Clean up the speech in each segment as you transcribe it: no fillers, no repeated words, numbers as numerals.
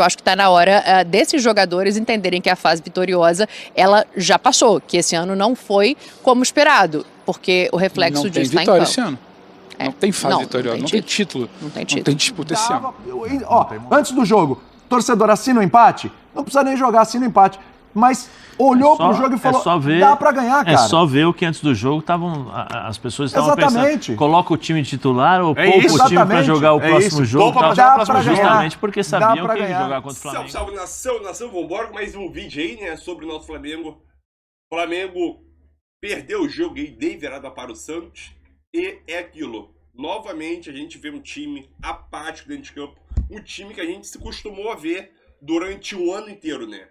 Eu acho que está na hora desses jogadores entenderem que a fase vitoriosa ela já passou, que esse ano não foi como esperado, porque o reflexo disso está em campo. Não tem vitória esse ano. Não tem fase vitoriosa, não tem título. Não tem título. Não tem disputa esse ano. Antes do jogo, torcedor assina o empate? Não precisa nem jogar, assina o empate. Mas olhou pro jogo e falou, dá pra ganhar, cara. É só ver o que antes do jogo as pessoas estavam pensando. Coloca o time titular ou poupa o time pra jogar o próximo jogo. Justamente porque sabiam que ia jogar contra o Flamengo. Salve, nação, vambora com mais um vídeo aí, né, sobre o nosso Flamengo. O Flamengo perdeu o jogo aí, dei virada para o Santos. E é aquilo. Novamente a gente vê um time apático dentro de campo. Um time que a gente se costumou a ver durante o ano inteiro, né?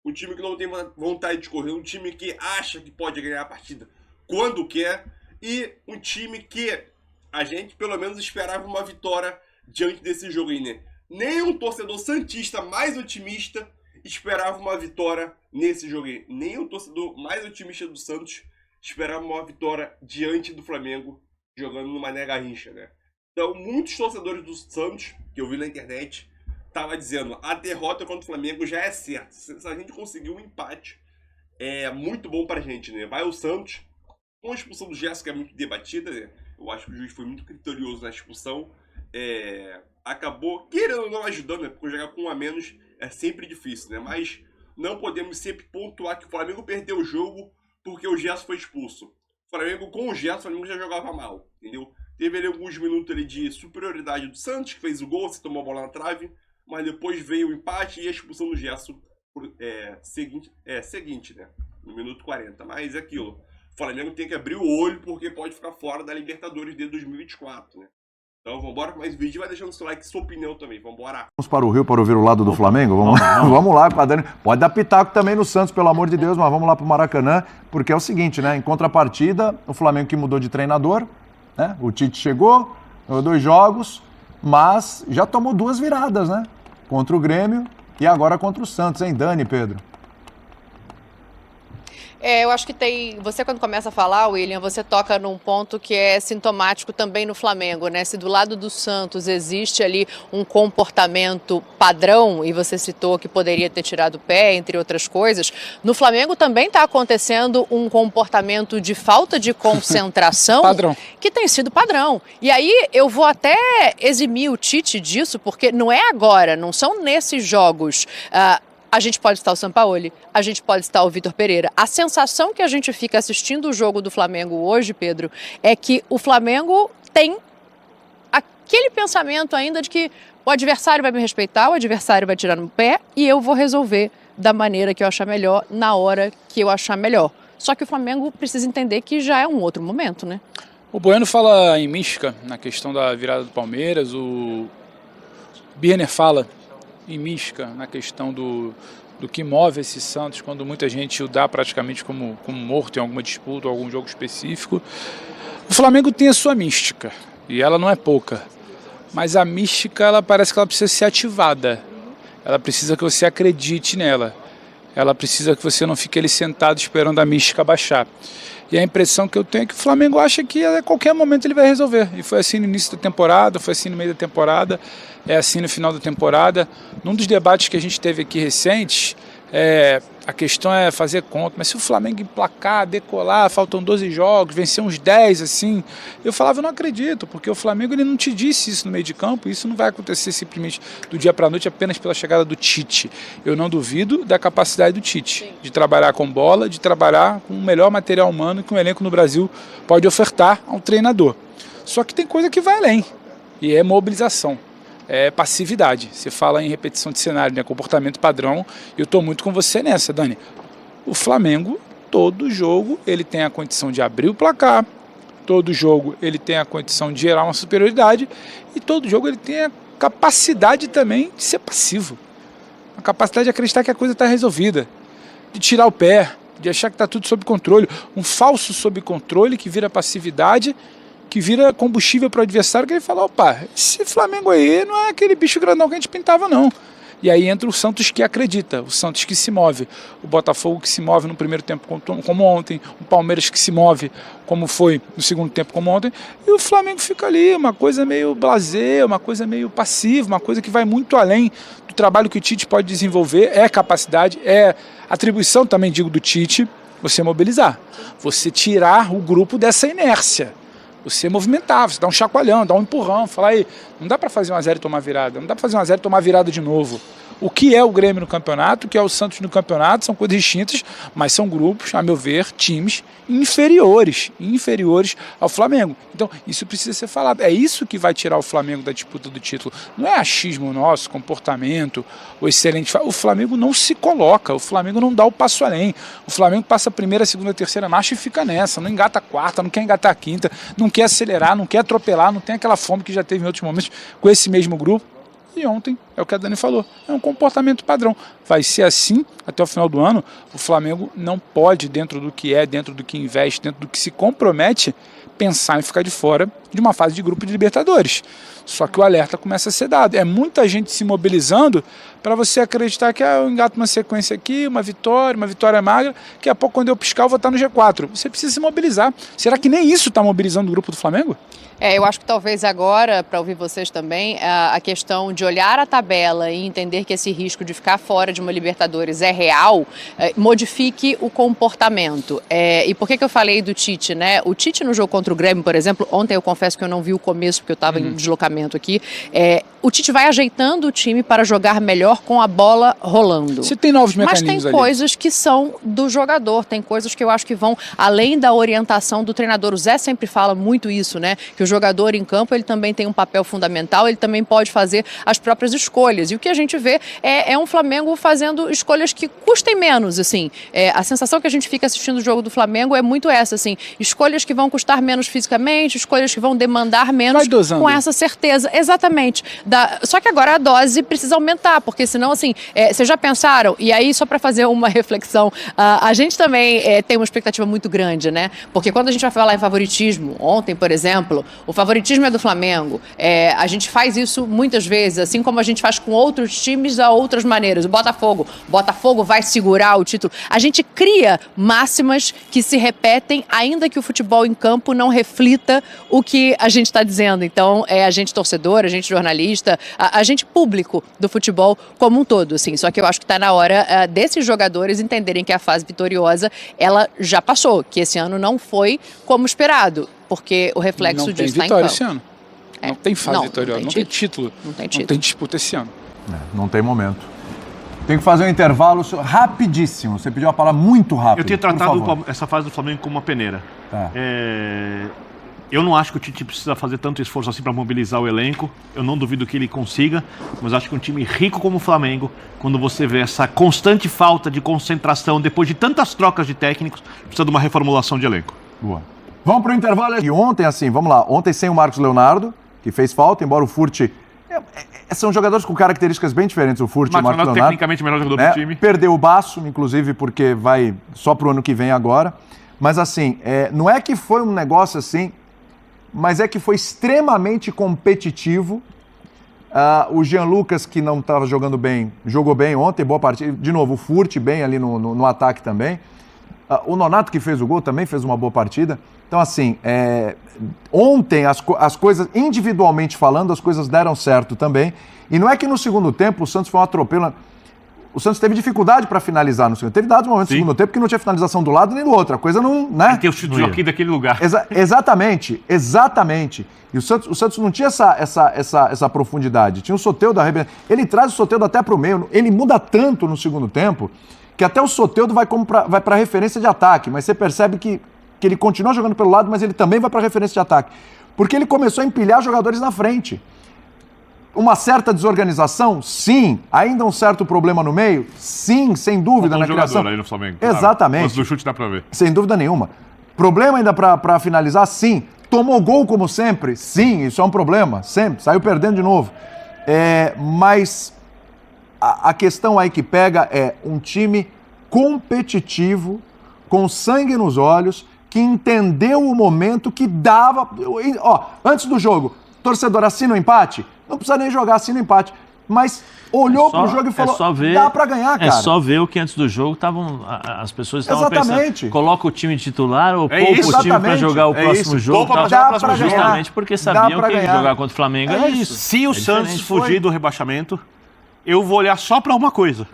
Um time que não tem vontade de correr, um time que acha que pode ganhar a partida quando quer, e um time que a gente pelo menos esperava uma vitória diante desse jogo aí, né? Nem um torcedor santista mais otimista esperava uma vitória nesse jogo aí. Nem um torcedor mais otimista do Santos esperava uma vitória diante do Flamengo jogando no Mané Garrincha, né? Então, muitos torcedores do Santos, que eu vi na internet, tava dizendo, a derrota contra o Flamengo já é certa. Se a gente conseguir um empate, é muito bom pra gente, né? Vai o Santos, com a expulsão do Gerson, que é muito debatida, né? Eu acho que o juiz foi muito criterioso na expulsão. Acabou, querendo ou não, ajudando, né? Porque jogar com um a menos é sempre difícil, né? Mas não podemos sempre pontuar que o Flamengo perdeu o jogo porque o Gerson foi expulso. O Flamengo, com o Gerson, o Flamengo já jogava mal, entendeu? Teve ali alguns minutos ali de superioridade do Santos, que fez o gol, se tomou a bola na trave, mas depois veio o empate e a expulsão do Gerson seguinte, né? No minuto 40. Mas é aquilo. O Flamengo tem que abrir o olho porque pode ficar fora da Libertadores de 2024, né? Então vambora com mais vídeo e vai deixando seu like e sua opinião também. Vambora. Vamos para o Rio para ouvir o lado do Flamengo? Vamos lá, Dani. Pode dar pitaco também no Santos, pelo amor de Deus, mas vamos lá para o Maracanã, porque é o seguinte, né? Em contrapartida, o Flamengo que mudou de treinador, né? O Tite chegou, ganhou 2 jogos, mas já tomou 2 viradas, né? Contra o Grêmio e agora contra o Santos, hein, Dani, Pedro? Eu acho que você quando começa a falar, William, você toca num ponto que é sintomático também no Flamengo, né? Se do lado do Santos existe ali um comportamento padrão, e você citou que poderia ter tirado o pé, entre outras coisas, no Flamengo também está acontecendo um comportamento de falta de concentração que tem sido padrão. E aí eu vou até eximir o Tite disso, porque não é agora, não são nesses jogos. A gente pode estar o Sampaoli, a gente pode estar o Vitor Pereira. A sensação que a gente fica assistindo o jogo do Flamengo hoje, Pedro, é que o Flamengo tem aquele pensamento ainda de que o adversário vai me respeitar, o adversário vai tirar no pé e eu vou resolver da maneira que eu achar melhor, na hora que eu achar melhor. Só que o Flamengo precisa entender que já é um outro momento, né? O Bueno fala em mística na questão da virada do Palmeiras, o Birner fala em mística na questão do que move esse Santos quando muita gente o dá praticamente como morto em alguma disputa ou algum jogo específico. O Flamengo tem a sua mística e ela não é pouca, mas a mística ela parece que ela precisa ser ativada, ela precisa que você acredite nela, ela precisa que você não fique ali sentado esperando a mística baixar. E a impressão que eu tenho é que o Flamengo acha que a qualquer momento ele vai resolver. E foi assim no início da temporada, foi assim no meio da temporada, é assim no final da temporada. Num dos debates que a gente teve aqui recentes, a questão é fazer conta. Mas se o Flamengo emplacar, decolar, faltam 12 jogos, vencer uns 10, assim... Eu falava, eu não acredito, porque o Flamengo ele não te disse isso no meio de campo, e isso não vai acontecer simplesmente do dia para a noite apenas pela chegada do Tite. Eu não duvido da capacidade do Tite, de trabalhar com bola, de trabalhar com o melhor material humano que um elenco no Brasil pode ofertar a um treinador. Só que tem coisa que vai além, e é mobilização. É passividade. Você fala em repetição de cenário, né? Comportamento padrão. Eu estou muito com você nessa, Dani. O Flamengo, todo jogo, ele tem a condição de abrir o placar, todo jogo ele tem a condição de gerar uma superioridade e todo jogo ele tem a capacidade também de ser passivo. A capacidade de acreditar que a coisa está resolvida, de tirar o pé, de achar que está tudo sob controle. Um falso sob controle que vira passividade, que vira combustível para o adversário, que ele fala, opa, esse Flamengo aí não é aquele bicho grandão que a gente pintava, não. E aí entra o Santos que acredita, o Santos que se move, o Botafogo que se move no primeiro tempo como ontem, o Palmeiras que se move como foi no segundo tempo como ontem, e o Flamengo fica ali, uma coisa meio blasé, uma coisa meio passiva, uma coisa que vai muito além do trabalho que o Tite pode desenvolver, é capacidade, é atribuição também, digo, do Tite, você mobilizar, você tirar o grupo dessa inércia. Você movimentar, você dá um chacoalhão, dá um empurrão, falar aí, não dá para fazer 1-0 e tomar virada, não dá para fazer 1-0 e tomar virada de novo. O que é o Grêmio no campeonato, o que é o Santos no campeonato, são coisas distintas, mas são grupos, a meu ver, times inferiores ao Flamengo. Então, isso precisa ser falado. É isso que vai tirar o Flamengo da disputa do título. Não é achismo nosso, comportamento, o excelente... O Flamengo não se coloca, o Flamengo não dá o passo além. O Flamengo passa a primeira, segunda, terceira marcha e fica nessa. Não engata a quarta, não quer engatar a quinta, não quer acelerar, não quer atropelar, não tem aquela fome que já teve em outros momentos com esse mesmo grupo. E ontem, é o que a Dani falou, é um comportamento padrão. Vai ser assim até o final do ano. O Flamengo não pode, dentro do que é, dentro do que investe, dentro do que se compromete, pensar em ficar de fora de uma fase de grupo de Libertadores. Só que o alerta começa a ser dado. É muita gente se mobilizando para você acreditar que eu engato uma sequência aqui, uma vitória magra, que a pouco, quando eu piscar, eu vou estar no G4. Você precisa se mobilizar. Será que nem isso está mobilizando o grupo do Flamengo? Eu acho que talvez agora, para ouvir vocês também, a questão de olhar a tabela e entender que esse risco de ficar fora de uma Libertadores é real, modifique o comportamento. E por que eu falei do Tite, né? O Tite no jogo contra o Grêmio, por exemplo, ontem eu confesso que eu não vi o começo porque eu estava em deslocamento aqui, o Tite vai ajeitando o time para jogar melhor com a bola rolando. Você tem novos mecanismos ali. Mas tem coisas que são do jogador, tem coisas que eu acho que vão além da orientação do treinador. O Zé sempre fala muito isso, né? Que o jogador em campo, ele também tem um papel fundamental, ele também pode fazer as próprias escolhas. E o que a gente vê é um Flamengo fazendo escolhas que custem menos, assim. A sensação que a gente fica assistindo o jogo do Flamengo é muito essa, assim. Escolhas que vão custar menos fisicamente, escolhas que vão demandar menos, com essa certeza. Exatamente. Só que agora a dose precisa aumentar, porque senão, assim, vocês já pensaram? E aí, só para fazer uma reflexão, a gente também tem uma expectativa muito grande, né? Porque quando a gente vai falar em favoritismo, ontem, por exemplo, o favoritismo é do Flamengo. A gente faz isso muitas vezes, assim como a gente faz com outros times a outras maneiras. O Botafogo vai segurar o título. A gente cria máximas que se repetem, ainda que o futebol em campo não reflita o que a gente está dizendo. Então, a gente torcedor, a gente jornalista, a gente público do futebol como um todo, assim. Só que eu acho que está na hora desses jogadores entenderem que a fase vitoriosa, ela já passou, que esse ano não foi como esperado, porque o reflexo disso está em campo. Não tem vitória esse ano. Não tem fase vitoriosa, não tem título. Não tem título. Não tem disputa esse ano. Não tem momento. Tem que fazer um intervalo rapidíssimo. Você pediu uma palavra muito rápida. Eu tinha tratado essa fase do Flamengo como uma peneira. Eu não acho que o Tite precisa fazer tanto esforço assim para mobilizar o elenco. Eu não duvido que ele consiga, mas acho que um time rico como o Flamengo, quando você vê essa constante falta de concentração depois de tantas trocas de técnicos, precisa de uma reformulação de elenco. Boa. Vamos para o intervalo. E ontem, assim, vamos lá. Ontem sem o Marcos Leonardo, que fez falta, embora o Furt... São jogadores com características bem diferentes, o Furt e o Marcos Leonardo. Tecnicamente melhor jogador do time. Perdeu o Basso, inclusive, porque vai só pro ano que vem agora. Mas, assim, não é que foi um negócio assim, mas é que foi extremamente competitivo. O Jean Lucas, que não estava jogando bem, jogou bem ontem, boa partida. De novo, o Furt bem ali no ataque também. O Nonato, que fez o gol, também fez uma boa partida. Então, assim, ontem as coisas, individualmente falando, as coisas deram certo também. E não é que no segundo tempo o Santos foi um atropelo. O Santos teve dificuldade para finalizar no segundo tempo. Teve dados momentos no segundo tempo que não tinha finalização do lado nem do outro. A coisa não... né? Tem o chute aqui daquele lugar. Exatamente. E o Santos não tinha essa profundidade. Tinha o Soteldo arrebentando. Ele traz o Soteldo até para o meio. Ele muda tanto no segundo tempo que até o Soteldo vai para a referência de ataque. Mas você percebe que ele continua jogando pelo lado, mas ele também vai para a referência de ataque. Porque ele começou a empilhar jogadores na frente. Uma certa desorganização? Sim. Ainda um certo problema no meio? Sim, sem dúvida. Na criação. Aí no Flamengo. Exatamente. Mas do chute dá pra ver. Sem dúvida nenhuma. Problema ainda pra finalizar? Sim. Tomou gol como sempre? Sim, isso é um problema. Sempre. Saiu perdendo de novo. Mas a questão aí que pega é um time competitivo, com sangue nos olhos, que entendeu o momento que dava... antes do jogo, torcedor assina o empate? Não precisa nem jogar, assina o empate. mas olhou pro jogo e falou, dá pra ganhar, cara. É só ver o que antes do jogo as pessoas estavam pensando, coloca o time titular ou poupa o time pra jogar o próximo jogo. Justamente porque sabiam que jogar contra o Flamengo era isso. Se o Santos fugir do rebaixamento, eu vou olhar só pra uma coisa,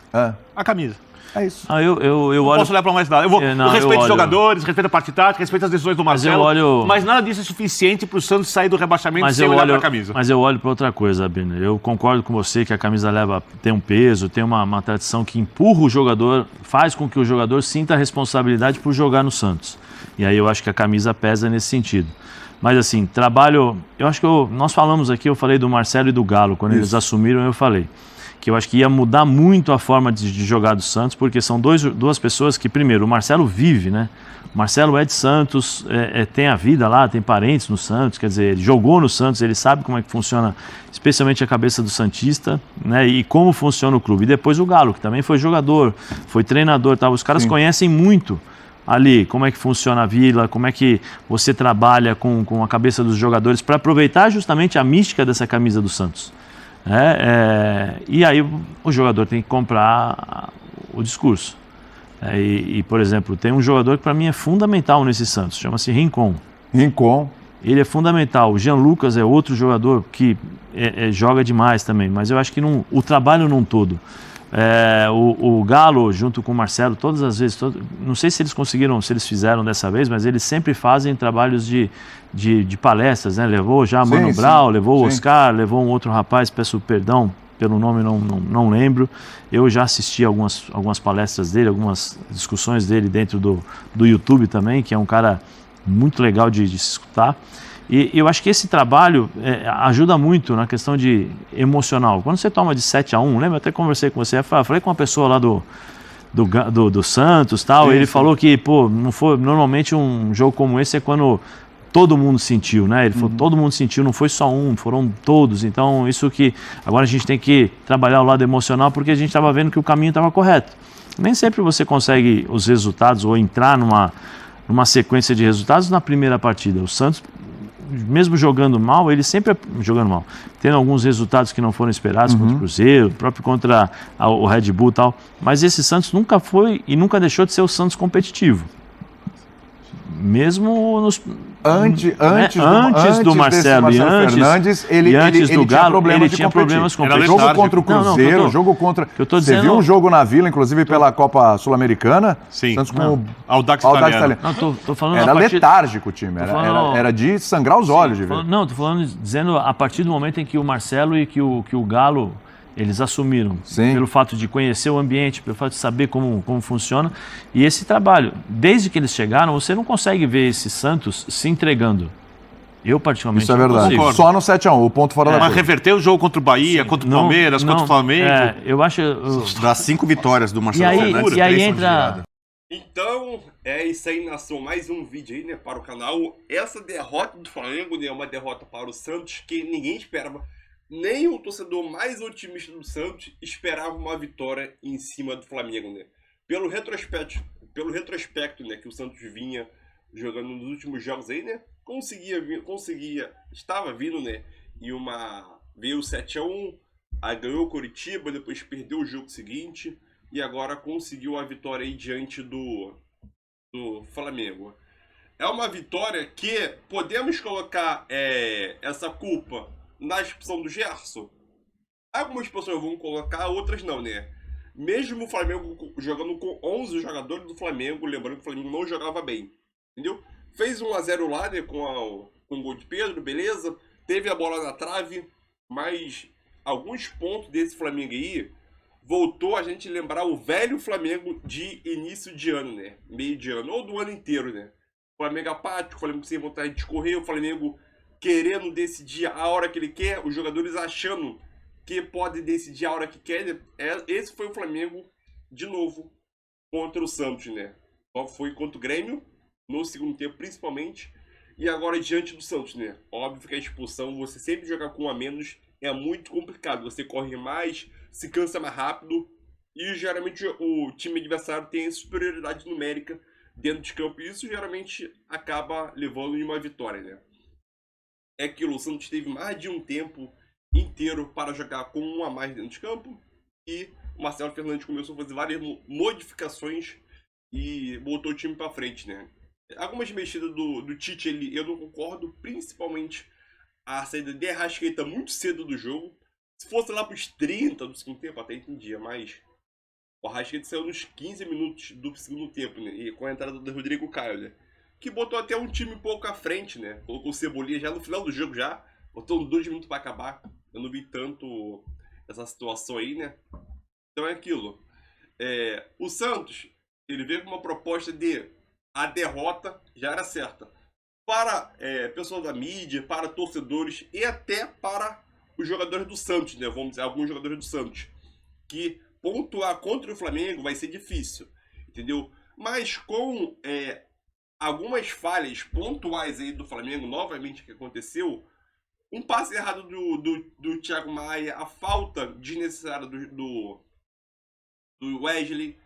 a camisa. É isso. Eu não olho... posso olhar para mais nada. Eu respeito os jogadores, respeito a parte tática, respeito as decisões do Marcelo. Mas nada disso é suficiente para o Santos sair do rebaixamento sem olhar para a camisa. Mas eu olho para outra coisa, Abner. Eu concordo com você que a camisa tem um peso, tem uma tradição que empurra o jogador, faz com que o jogador sinta a responsabilidade por jogar no Santos. E aí eu acho que a camisa pesa nesse sentido. Mas assim, trabalho... Eu acho que nós falamos aqui, eu falei do Marcelo e do Galo. Quando eles assumiram, eu falei que eu acho que ia mudar muito a forma de jogar do Santos, porque são duas pessoas que, primeiro, o Marcelo vive, né? O Marcelo é de Santos, tem a vida lá, tem parentes no Santos, quer dizer, ele jogou no Santos, ele sabe como é que funciona, especialmente a cabeça do santista, né? E como funciona o clube. E depois o Galo, que também foi jogador, foi treinador, tá? Os caras conhecem muito ali como é que funciona a vila, como é que você trabalha com a cabeça dos jogadores para aproveitar justamente a mística dessa camisa do Santos. E aí o jogador tem que comprar o discurso. Por exemplo, tem um jogador que para mim é fundamental nesse Santos, chama-se Rincon. Ele é fundamental. O Jean Lucas é outro jogador que joga demais também, mas eu acho que o trabalho num todo. O Galo, junto com o Marcelo, todas as vezes, não sei se eles conseguiram, se eles fizeram dessa vez, mas eles sempre fazem trabalhos de palestras, né? Levou já Mano Brown, levou o Oscar, levou um outro rapaz, peço perdão pelo nome, não lembro. Eu já assisti algumas palestras dele, algumas discussões dele dentro do YouTube também, que é um cara muito legal de se escutar. E eu acho que esse trabalho ajuda muito na questão de emocional. Quando você toma de 7-1, lembra? Até conversei com você, falei com uma pessoa lá do Santos e tal, ele falou que, não foi, normalmente um jogo como esse é quando todo mundo sentiu, né? Ele falou, todo mundo sentiu, não foi só um, foram todos. Então, isso que agora a gente tem que trabalhar o lado emocional, porque a gente estava vendo que o caminho estava correto. Nem sempre você consegue os resultados ou entrar numa sequência de resultados na primeira partida. O Santos, mesmo jogando mal, ele sempre jogando mal, tendo alguns resultados que não foram esperados contra o Cruzeiro, próprio contra o Red Bull e tal, mas esse Santos nunca foi e nunca deixou de ser o Santos competitivo. Mesmo antes do Marcelo e antes do Galo, ele tinha problemas com o jogo contra o Cruzeiro, jogo contra... Você viu um jogo na Vila, inclusive pela Copa Sul-Americana? Sim. Santos com o Audax Italiano. Tô falando era letárgico o time, era de sangrar os olhos de ver. Não, tô falando, dizendo a partir do momento em que o Marcelo e que o Galo... Eles assumiram, pelo fato de conhecer o ambiente, pelo fato de saber como funciona. E esse trabalho, desde que eles chegaram, você não consegue ver esse Santos se entregando. Eu, particularmente, isso é verdade. Só no 7-1, o ponto fora da Mas reverter o jogo contra o Bahia, contra o Palmeiras, contra o Flamengo. Eu acho... Das 5 vitórias do Marcelo Fernandes. E aí entra... Então, é isso aí, nação. Mais um vídeo aí, né, para o canal. Essa derrota do Flamengo, né, é uma derrota para o Santos que ninguém esperava. Nem o torcedor mais otimista do Santos esperava uma vitória em cima do Flamengo, né? Pelo retrospecto, né, que o Santos vinha jogando nos últimos jogos aí, né? Estava vindo, né? Veio o 7-1, aí ganhou o Coritiba, depois perdeu o jogo seguinte e agora conseguiu a vitória aí diante do Flamengo. É uma vitória que podemos colocar essa culpa na expulsão do Gerson. Algumas pessoas vão colocar, outras não, né? Mesmo o Flamengo jogando com 11 jogadores do Flamengo, lembrando que o Flamengo não jogava bem, entendeu? Fez 1-0 lá, né, com o gol de Pedro, beleza? Teve a bola na trave, mas alguns pontos desse Flamengo aí voltou a gente lembrar o velho Flamengo de início de ano, né? Meio de ano, ou do ano inteiro, né? O Flamengo apático, o Flamengo sem vontade de correr, o Flamengo querendo decidir a hora que ele quer, os jogadores achando que pode decidir a hora que quer. Esse foi o Flamengo, de novo, contra o Santos, né? Foi contra o Grêmio, no segundo tempo principalmente, e agora diante do Santos, né? Óbvio que a expulsão, você sempre jogar com um a menos, é muito complicado. Você corre mais, se cansa mais rápido, e geralmente o time adversário tem superioridade numérica dentro de campo, e isso geralmente acaba levando em uma vitória, né? É aquilo, o Santos teve mais de um tempo inteiro para jogar com um a mais dentro de campo. E o Marcelo Fernandes começou a fazer várias modificações e botou o time para frente, né? Algumas mexidas do Tite eu não concordo, principalmente a saída de Arrascaeta muito cedo do jogo. Se fosse lá para os 30 do segundo tempo, até entendia, mas o Arrascaeta saiu nos 15 minutos do segundo tempo, né? E com a entrada do Rodrigo Caio, né? Que botou até um time um pouco à frente, né? Colocou o Cebolinha já no final do jogo, já botou 2 minutos para acabar. Eu não vi tanto essa situação aí, né? Então é aquilo. O Santos, ele veio com uma proposta de a derrota já era certa. Para pessoal da mídia, para torcedores e até para os jogadores do Santos, né? Vamos dizer, alguns jogadores do Santos. Que pontuar contra o Flamengo vai ser difícil, entendeu? Mas com algumas falhas pontuais aí do Flamengo, novamente que aconteceu, um passe errado do Thiago Maia, a falta desnecessária do Wesley,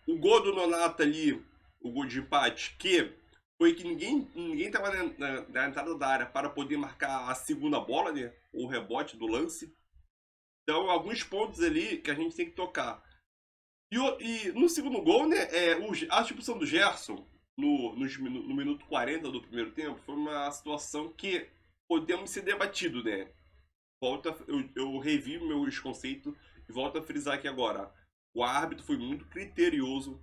o gol do Nonato ali, o gol de empate, que foi que ninguém estava na entrada da área para poder marcar a segunda bola, né? O rebote do lance. Então, alguns pontos ali que a gente tem que tocar. E no segundo gol, né? A expulsão do Gerson no minuto 40 do primeiro tempo foi uma situação que podemos ser debatido, né? Eu revi meus conceitos e volto a frisar aqui agora. O árbitro foi muito criterioso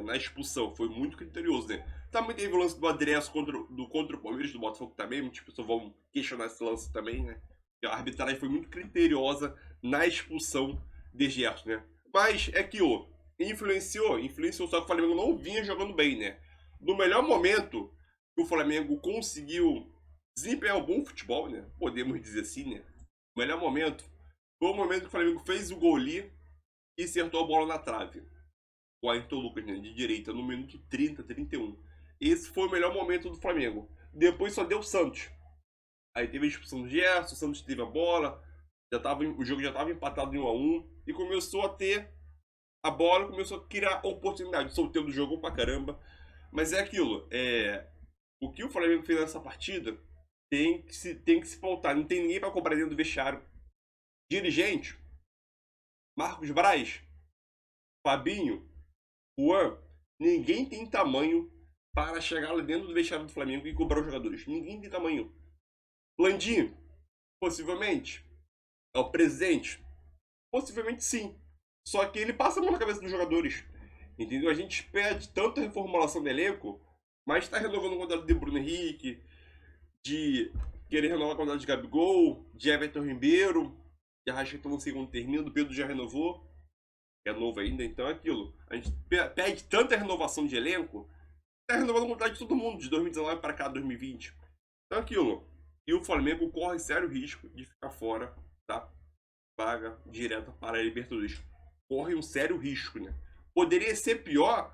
na expulsão, foi muito criterioso, né? Também teve o lance do Adriano contra o Palmeiras, do Botafogo também, muitas pessoas vão questionar esse lance também, né? A arbitragem foi muito criteriosa na expulsão de Gerson, né? Mas é que influenciou, só que o Flamengo não vinha jogando bem, né? No melhor momento que o Flamengo conseguiu desempenhar um bom futebol, né? Podemos dizer assim, né? O melhor momento foi o momento que o Flamengo fez o gol ali e acertou a bola na trave. O Ayrton Lucas, né? De direita, no minuto 30, 31. Esse foi o melhor momento do Flamengo. Depois só deu o Santos. Aí teve a expulsão do Gerson, o Santos teve a bola, o jogo já estava empatado em 1-1 e começou a ter a bola, começou a criar oportunidade. Solteiro do jogo pra caramba. Mas é aquilo, o que o Flamengo fez nessa partida tem que se pautar. Não tem ninguém para cobrar dentro do vestiário. Dirigente, Marcos Braz, Fabinho, Juan, ninguém tem tamanho para chegar lá dentro do vestiário do Flamengo e cobrar os jogadores. Ninguém tem tamanho. Landim, possivelmente. É o presidente? Possivelmente sim. Só que ele passa a mão na cabeça dos jogadores. Entendeu? A gente pede tanta reformulação do elenco, mas está renovando o contrato de Bruno Henrique, de querer renovar o contrato de Gabigol, de Everton Ribeiro, de Arrascaeta no segundo termino, do Pedro já renovou. É novo ainda, então é aquilo. A gente pede tanta renovação de elenco, está renovando o contrato de todo mundo, de 2019 para cá, 2020. Então é aquilo. E o Flamengo corre sério risco de ficar fora da vaga direta para a Libertadores. Corre um sério risco, né? Poderia ser pior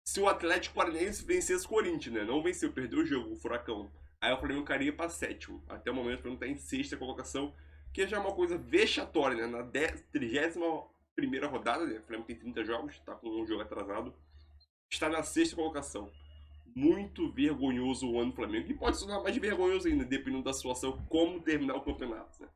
se o Atlético Paranaense vencesse o Corinthians, né? Não venceu, perdeu o jogo, o Furacão. Aí o Flamengo cairia para 7º. Até o momento o Flamengo está em 6ª colocação, que já é uma coisa vexatória, né? Na 31ª rodada, né? O Flamengo tem 30 jogos, está com um jogo atrasado. Está na 6ª colocação. Muito vergonhoso o ano do Flamengo. E pode se tornar mais vergonhoso ainda, dependendo da situação, como terminar o campeonato, né?